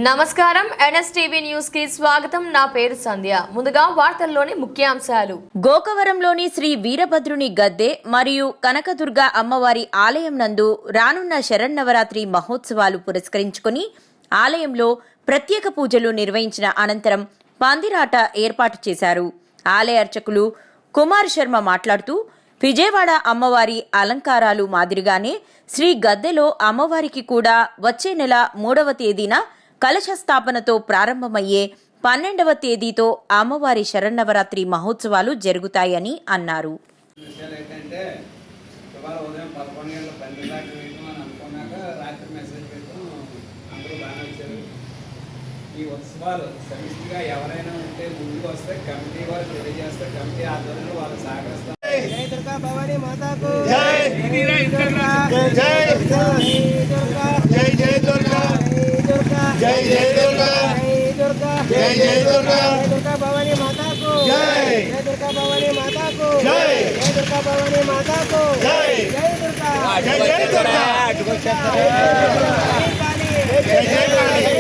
నమస్కారం NSTV news కి స్వాగతం. నా పేరు సంధ్య. ముందుగా వార్తల్లోని ముఖ్యాంశాలు. గోకవరంలోని శ్రీ వీరభద్రుని గద్దె మరియు కనకదుర్గ అమ్మవారి ఆలయం నందు రానున్న శరన్నవరాత్రి మహోత్సవాలు పురస్కరించుకుని ఆలయంలో ప్రత్యేక పూజలు నిర్వహించిన అనంతరం పందిరాట ఏర్పాటు చేశారు. ఆలయ అర్చకులు కుమార్ శర్మ మాట్లాడుతూ విజయవాడ అమ్మవారి అలంకారాలు మాదిరిగానే శ్రీ గద్దెలో అమ్మవారికి కూడా వచ్చే నెల 3వ తేదీన కలశ స్థాపనతో ప్రారంభమయ్యే 12వ తేదీతో అమ్మవారి శరన్నవరాత్రి మహోత్సవాలు జరుగుతాయని అన్నారు. ఈ ఉత్సవాలు సమిష్టిగా ఎవరైనా ఉంటే ముందుకు వస్తే కమిటీ వారు తెలియజేస్తే కమిటీ ఆధ్వర్యంలో వాళ్ళు సహకరిస్తారు. జై దుర్గా భవానీ మాతాకు జై. జై జై దుర్గా. జై జై దుర్గా. జై జై దుర్గా. దుర్గా భవానీ మాతాకు జై. జై దుర్గా భవానీ మాతాకు జై. జై దుర్గా భవానీ మాతాకు జై. జై దుర్గా. జై జై దుర్గా. జై జై కాళీ. జై జై కాళీ.